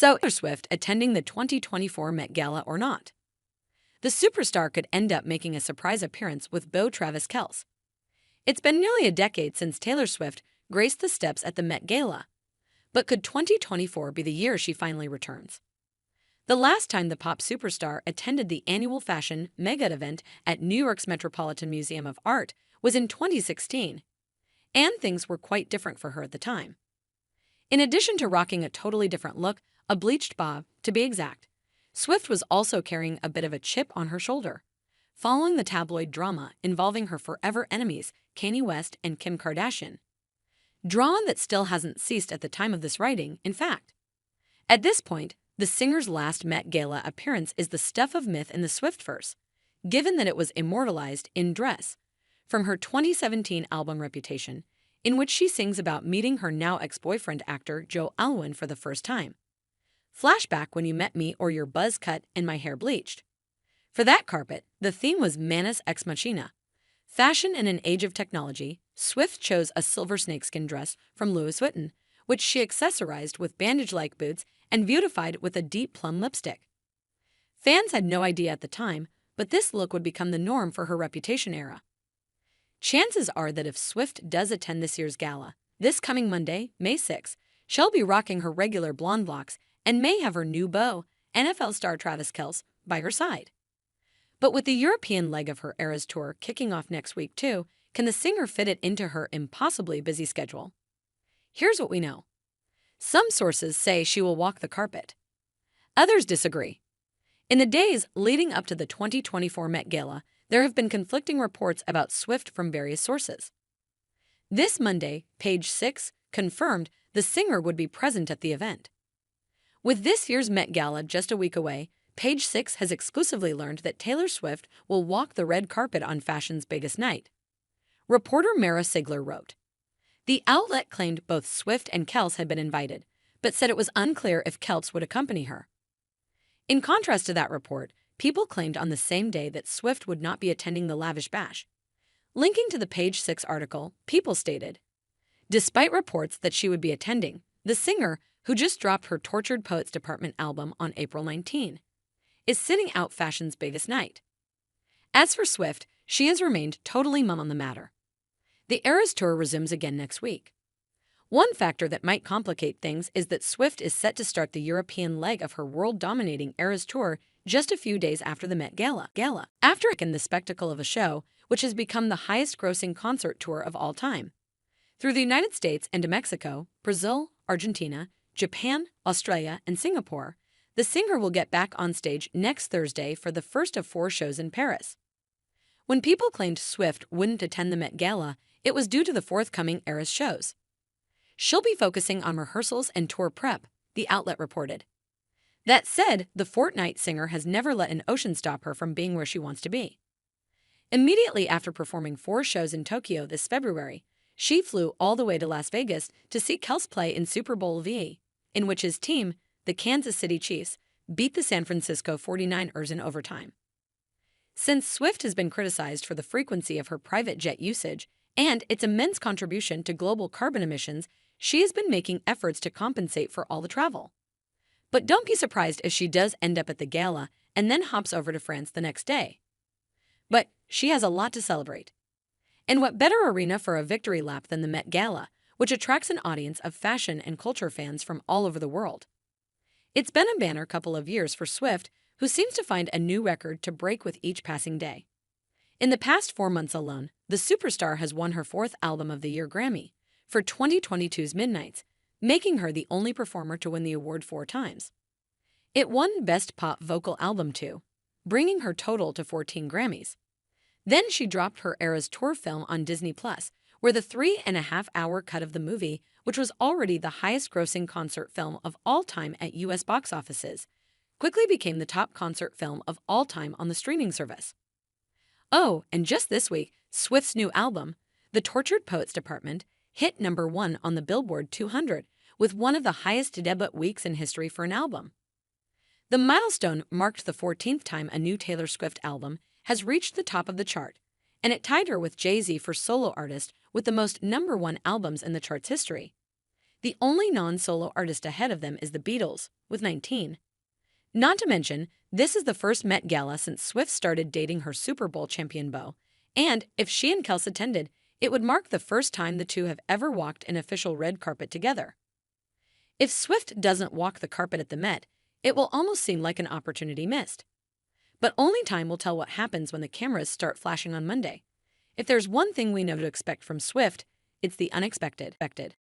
So, Taylor Swift attending the 2024 Met Gala or not? The superstar could end up making a surprise appearance with beau Travis Kelce. It's been nearly a decade since Taylor Swift graced the steps at the Met Gala, but could 2024 be the year she finally returns? The last time the pop superstar attended the annual fashion mega event at New York's Metropolitan Museum of Art was in 2016, and things were quite different for her at the time. In addition to rocking a totally different look, a bleached bob, to be exact, Swift was also carrying a bit of a chip on her shoulder, following the tabloid drama involving her forever enemies, Kanye West and Kim Kardashian. Drama that still hasn't ceased at the time of this writing, in fact. At this point, the singer's last Met Gala appearance is the stuff of myth in the Swiftverse, given that it was immortalized in Dress, from her 2017 album Reputation, in which she sings about meeting her now ex-boyfriend actor Joe Alwyn for the first time. Flashback when you met me or your buzz cut and my hair bleached. For that carpet, the theme was Manus Ex Machina. Fashion in an age of technology, Swift chose a silver snakeskin dress from Louis Vuitton, which she accessorized with bandage-like boots and beautified with a deep plum lipstick. Fans had no idea at the time, but this look would become the norm for her Reputation era. Chances are that if Swift does attend this year's gala, this coming Monday, May 6, she'll be rocking her regular blonde locks and may have her new beau, NFL star Travis Kelce, by her side. But with the European leg of her Eras tour kicking off next week too, can the singer fit it into her impossibly busy schedule? Here's what we know. Some sources say she will walk the carpet. Others disagree. In the days leading up to the 2024 Met Gala, there have been conflicting reports about Swift from various sources. This Monday, Page 6 confirmed the singer would be present at the event. With this year's Met Gala just a week away, Page 6 has exclusively learned that Taylor Swift will walk the red carpet on fashion's biggest night. Reporter Mara Sigler wrote, the outlet claimed both Swift and Kelce had been invited, but said it was unclear if Kelce would accompany her. In contrast to that report, People claimed on the same day that Swift would not be attending the lavish bash. Linking to the Page 6 article, People stated, despite reports that she would be attending, the singer, who just dropped her Tortured Poets Department album on April 19, is sitting out fashion's biggest night. As for Swift, she has remained totally mum on the matter. The Eras Tour resumes again next week. One factor that might complicate things is that Swift is set to start the European leg of her world-dominating Eras Tour just a few days after the Met Gala. After the spectacle of a show, which has become the highest-grossing concert tour of all time. Through the United States and to Mexico, Brazil, Argentina, Japan, Australia, and Singapore, the singer will get back on stage next Thursday for the first of 4 shows in Paris. When people claimed Swift wouldn't attend the Met Gala, it was due to the forthcoming Eras shows. She'll be focusing on rehearsals and tour prep, the outlet reported. That said, the Fortnite singer has never let an ocean stop her from being where she wants to be. Immediately after performing 4 shows in Tokyo this February, she flew all the way to Las Vegas to see Kelce play in Super Bowl VA, in which his team, the Kansas City Chiefs, beat the San Francisco 49ers in overtime. Since Swift has been criticized for the frequency of her private jet usage and its immense contribution to global carbon emissions, she has been making efforts to compensate for all the travel. But don't be surprised if she does end up at the gala and then hops over to France the next day. But she has a lot to celebrate. And what better arena for a victory lap than the Met Gala, which attracts an audience of fashion and culture fans from all over the world. It's been a banner couple of years for Swift, who seems to find a new record to break with each passing day. In the past 4 months alone, the superstar has won her 4th Album of the Year Grammy for 2022's Midnights, making her the only performer to win the award 4 times. It won Best Pop Vocal Album too, bringing her total to 14 Grammys. Then she dropped her Eras Tour film on Disney+, where the 3.5-hour cut of the movie, which was already the highest-grossing concert film of all time at U.S. box offices, quickly became the top concert film of all time on the streaming service. Oh, and just this week, Swift's new album, The Tortured Poets Department, hit #1 on the Billboard 200, with one of the highest debut weeks in history for an album. The milestone marked the 14th time a new Taylor Swift album has reached the top of the chart, and it tied her with Jay-Z for solo artist with the most #1 albums in the chart's history. The only non-solo artist ahead of them is the Beatles, with 19. Not to mention, this is the first Met Gala since Swift started dating her Super Bowl champion beau, and if she and Kelce attended, it would mark the first time the two have ever walked an official red carpet together. If Swift doesn't walk the carpet at the Met, it will almost seem like an opportunity missed. But only time will tell what happens when the cameras start flashing on Monday. If there's one thing we know to expect from Swift, it's the unexpected.